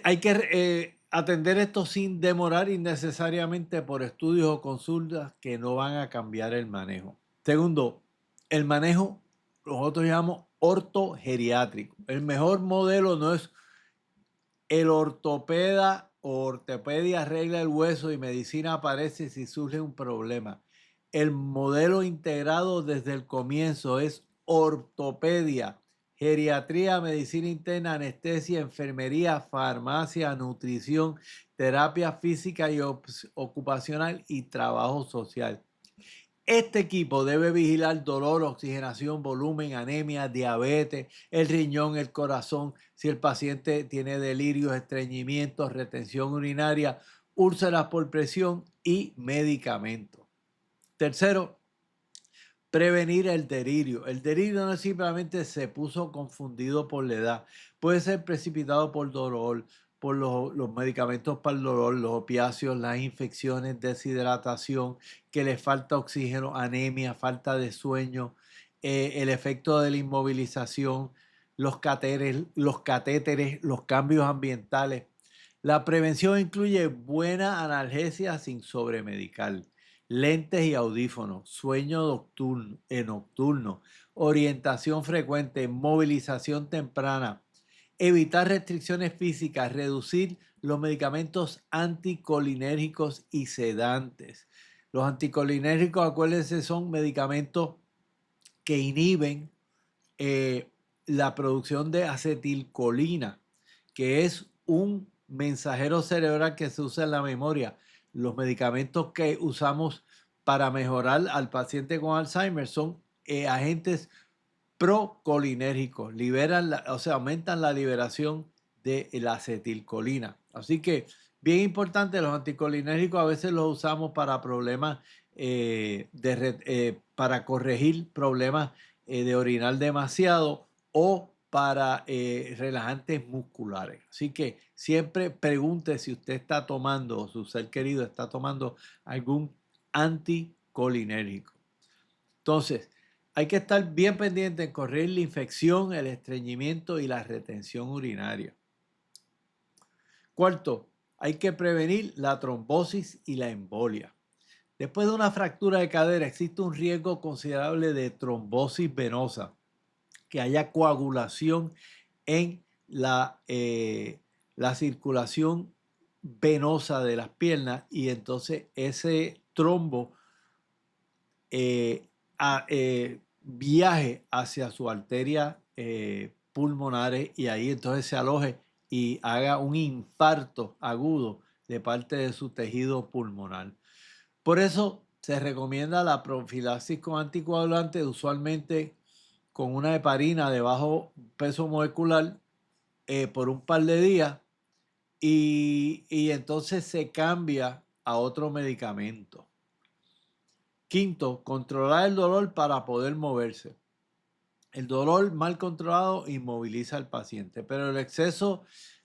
Hay que atender esto sin demorar innecesariamente por estudios o consultas que no van a cambiar el manejo. Segundo, el manejo nosotros llamamos ortogeriátrico. El mejor modelo no es el ortopeda o ortopedia arregla el hueso y medicina aparece si surge un problema. El modelo integrado desde el comienzo es ortopedia, geriatría, medicina interna, anestesia, enfermería, farmacia, nutrición, terapia física y ocupacional y trabajo social. Este equipo debe vigilar dolor, oxigenación, volumen, anemia, diabetes, el riñón, el corazón, si el paciente tiene delirios, estreñimientos, retención urinaria, úlceras por presión y medicamentos. Tercero, prevenir el delirio. El delirio no es simplemente se puso confundido por la edad, puede ser precipitado por dolor, por los medicamentos para el dolor, los opiáceos, las infecciones, deshidratación, que le falta oxígeno, anemia, falta de sueño, el efecto de la inmovilización, los catéteres, los cambios ambientales. La prevención incluye buena analgesia sin sobremedicar, lentes y audífonos, sueño nocturno, orientación frecuente, movilización temprana, evitar restricciones físicas, reducir los medicamentos anticolinérgicos y sedantes. Los anticolinérgicos, acuérdense, son medicamentos que inhiben eh, la producción de acetilcolina, que es un mensajero cerebral que se usa en la memoria. Los medicamentos que usamos para mejorar al paciente con Alzheimer son agentes procolinérgicos, aumentan la liberación de la acetilcolina. Así que, bien importante, los anticolinérgicos a veces los usamos para problemas, para corregir problemas de orinar demasiado o para relajantes musculares. Así que siempre pregunte si usted está tomando o su ser querido está tomando algún anticolinérgico. Entonces, hay que estar bien pendiente en corregir la infección, el estreñimiento y la retención urinaria. Cuarto, hay que prevenir la trombosis y la embolia. Después de una fractura de cadera existe un riesgo considerable de trombosis venosa, que haya coagulación en la circulación venosa de las piernas y entonces ese trombo viaje hacia su arteria pulmonares y ahí entonces se aloje y haga un infarto agudo de parte de su tejido pulmonar. Por eso se recomienda la profilaxis con anticoagulantes, usualmente con una heparina de bajo peso molecular por un par de días y entonces se cambia a otro medicamento. Quinto, controlar el dolor para poder moverse. El dolor mal controlado inmoviliza al paciente, pero el exceso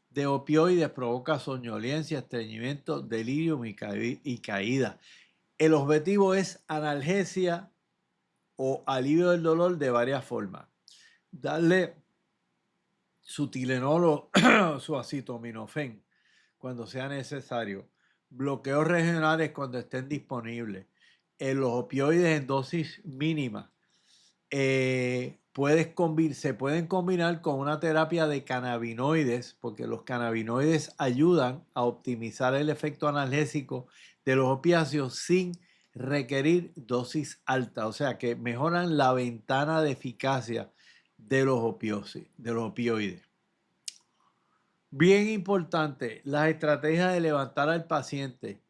de opioides provoca soñolencia, estreñimiento, delirio y caída. El objetivo es analgesia o alivio del dolor de varias formas. Darle su Tylenol o su acetaminofén cuando sea necesario. Bloqueos regionales cuando estén disponibles. Los opioides en dosis mínima. Se pueden combinar con una terapia de cannabinoides, porque los cannabinoides ayudan a optimizar el efecto analgésico de los opiáceos sin requerir dosis altas, o sea que mejoran la ventana de eficacia de los opioides. Bien importante, las estrategias de levantar al paciente.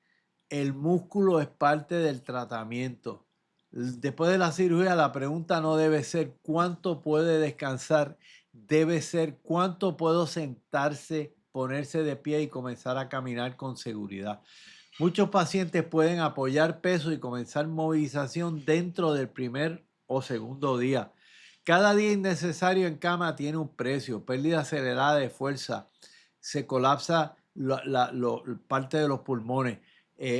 El músculo es parte del tratamiento. Después de la cirugía, la pregunta no debe ser cuánto puede descansar, debe ser cuánto puedo sentarse, ponerse de pie y comenzar a caminar con seguridad. Muchos pacientes pueden apoyar peso y comenzar movilización dentro del primer o segundo día. Cada día innecesario en cama tiene un precio, pérdida acelerada de fuerza, se colapsa parte de los pulmones,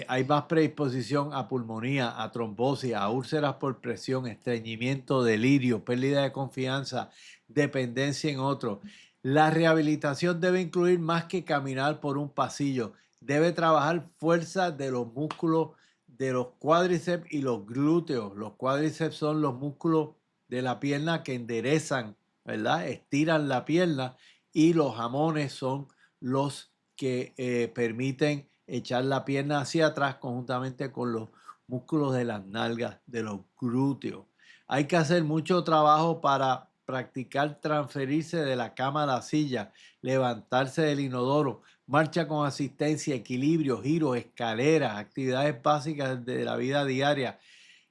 hay más predisposición a pulmonía, a trombosis, a úlceras por presión, estreñimiento, delirio, pérdida de confianza, dependencia en otros. La rehabilitación debe incluir más que caminar por un pasillo, debe trabajar fuerza de los músculos de los cuádriceps y los glúteos. Los cuádriceps son los músculos de la pierna que enderezan, ¿verdad? Estiran la pierna, y los jamones son los que permiten echar la pierna hacia atrás conjuntamente con los músculos de las nalgas, de los glúteos. Hay que hacer mucho trabajo para practicar transferirse de la cama a la silla, levantarse del inodoro, marcha con asistencia, equilibrio, giros, escaleras, actividades básicas de la vida diaria.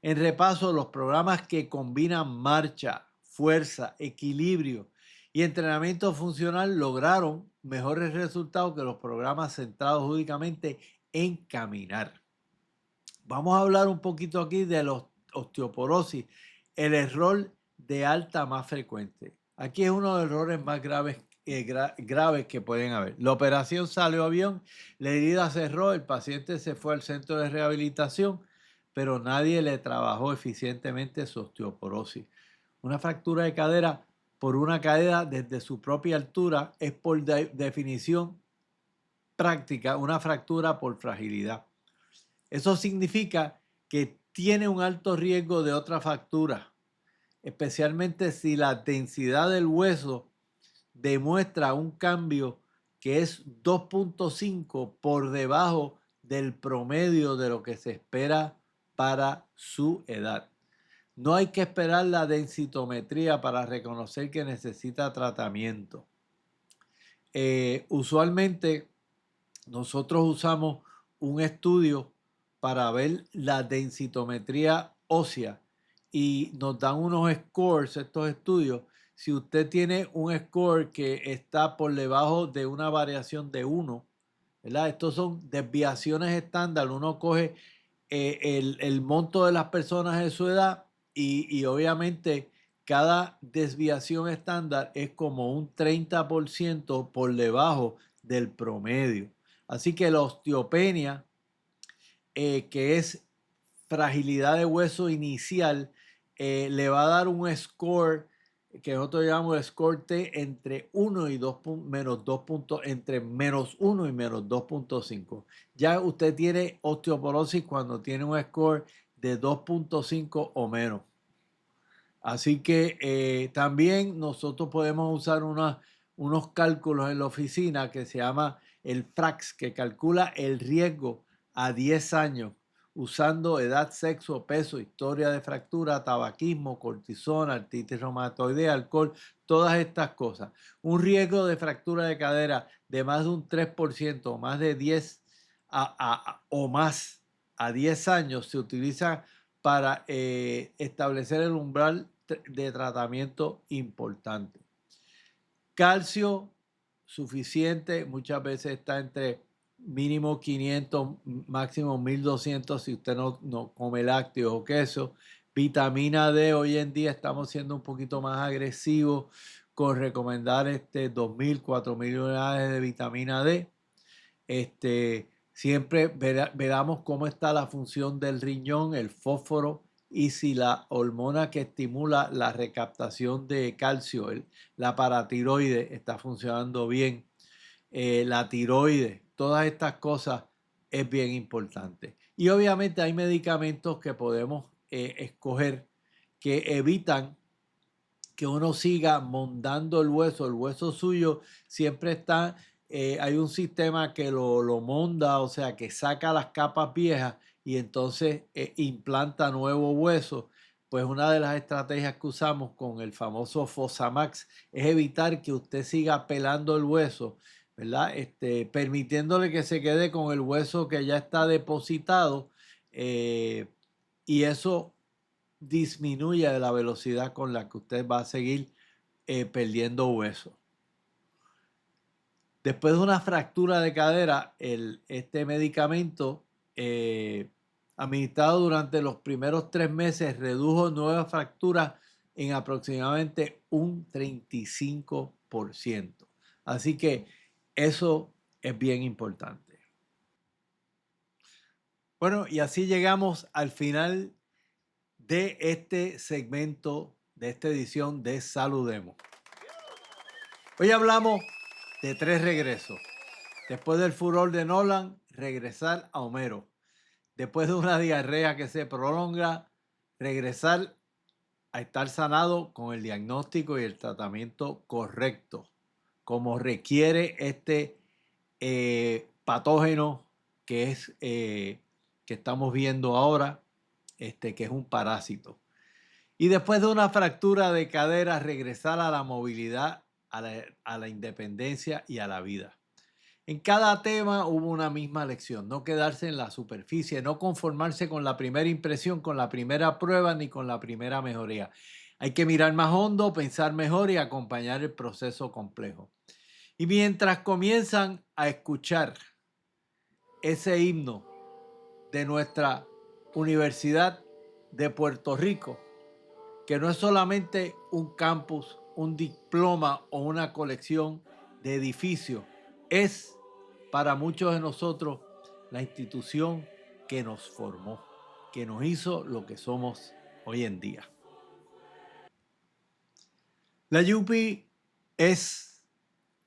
En repaso, los programas que combinan marcha, fuerza, equilibrio y entrenamiento funcional lograron mejores resultados que los programas centrados únicamente en caminar. Vamos a hablar un poquito aquí de la osteoporosis, el error de alta más frecuente. Aquí es uno de los errores más graves que pueden haber. La operación salió bien, la herida cerró, el paciente se fue al centro de rehabilitación, pero nadie le trabajó eficientemente su osteoporosis. Una fractura de cadera por una caída desde su propia altura es por definición práctica una fractura por fragilidad. Eso significa que tiene un alto riesgo de otra fractura, especialmente si la densidad del hueso demuestra un cambio que es 2.5 por debajo del promedio de lo que se espera para su edad. No hay que esperar la densitometría para reconocer que necesita tratamiento. Usualmente nosotros usamos un estudio para ver la densitometría ósea y nos dan unos scores, estos estudios. Si usted tiene un score que está por debajo de una variación de 1, ¿verdad? Estos son desviaciones estándar. Uno coge el monto de las personas de su edad y obviamente cada desviación estándar es como un 30% por debajo del promedio. Así que la osteopenia, que es fragilidad de hueso inicial, le va a dar un score que nosotros llamamos el score T entre 1 y 2, menos 2 puntos, entre menos 1 y menos 2.5. Ya usted tiene osteoporosis cuando tiene un score de 2.5 o menos. Así que también nosotros podemos usar unos cálculos en la oficina que se llama el FRAX, que calcula el riesgo a 10 años usando edad, sexo, peso, historia de fractura, tabaquismo, cortisona, artritis reumatoidea, alcohol, todas estas cosas. Un riesgo de fractura de cadera de más de un 3% o más de 10 o más a 10 años se utiliza para establecer el umbral de tratamiento importante. Calcio suficiente, muchas veces está entre mínimo 500, máximo 1200 si usted no come lácteos o queso. Vitamina D, hoy en día estamos siendo un poquito más agresivos con recomendar 2000, 4000 unidades de vitamina D. Siempre veamos cómo está la función del riñón, el fósforo, y si la hormona que estimula la recaptación de calcio, la paratiroide, está funcionando bien, la tiroides, todas estas cosas es bien importante. Y obviamente hay medicamentos que podemos escoger que evitan que uno siga mondando el hueso suyo siempre está, hay un sistema que lo monda, o sea, que saca las capas viejas y entonces implanta nuevo hueso. Pues una de las estrategias que usamos con el famoso Fosamax es evitar que usted siga pelando el hueso, ¿verdad? Permitiéndole que se quede con el hueso que ya está depositado, y eso disminuye la velocidad con la que usted va a seguir perdiendo hueso. Después de una fractura de cadera, este medicamento administrado durante los primeros 3 meses redujo nuevas fracturas en aproximadamente un 35%. Así que eso es bien importante. Bueno, y así llegamos al final de este segmento, de esta edición de Saludemos. Hoy hablamos de 3 regresos. Después del furor de Nolan, regresar a Homero. Después de una diarrea que se prolonga, regresar a estar sanado con el diagnóstico y el tratamiento correcto, como requiere este patógeno que es que estamos viendo ahora, que es un parásito. Y después de una fractura de cadera, regresar a la movilidad, a la independencia y a la vida. En cada tema hubo una misma lección: no quedarse en la superficie, no conformarse con la primera impresión, con la primera prueba ni con la primera mejoría. Hay que mirar más hondo, pensar mejor y acompañar el proceso complejo. Y mientras comienzan a escuchar ese himno de nuestra Universidad de Puerto Rico, que no es solamente un campus, un diploma o una colección de edificios, es para muchos de nosotros la institución que nos formó, que nos hizo lo que somos hoy en día. La UPI es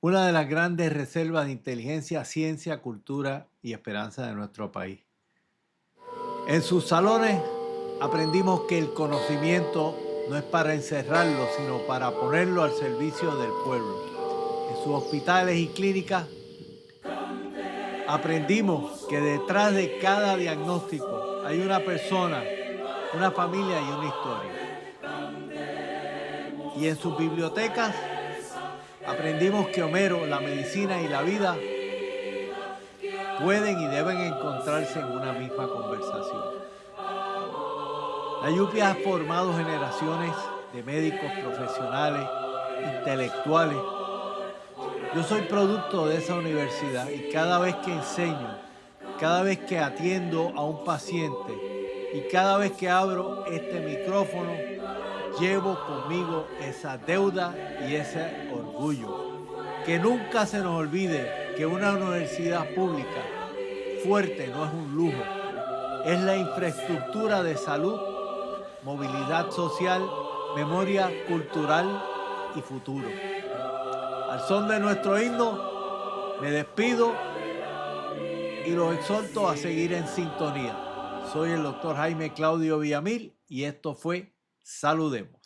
una de las grandes reservas de inteligencia, ciencia, cultura y esperanza de nuestro país. En sus salones aprendimos que el conocimiento no es para encerrarlo, sino para ponerlo al servicio del pueblo. En sus hospitales y clínicas aprendimos que detrás de cada diagnóstico hay una persona, una familia y una historia. Y en sus bibliotecas aprendimos que Homero, la medicina y la vida pueden y deben encontrarse en una misma conversación. La UPI ha formado generaciones de médicos profesionales, intelectuales. Yo soy producto de esa universidad y cada vez que enseño, cada vez que atiendo a un paciente y cada vez que abro este micrófono, llevo conmigo esa deuda y ese orgullo. Que nunca se nos olvide que una universidad pública fuerte no es un lujo, es la infraestructura de salud, movilidad social, memoria cultural y futuro. Al son de nuestro himno, me despido y los exhorto a seguir en sintonía. Soy el doctor Jaime Claudio Villamil y esto fue Saludemos.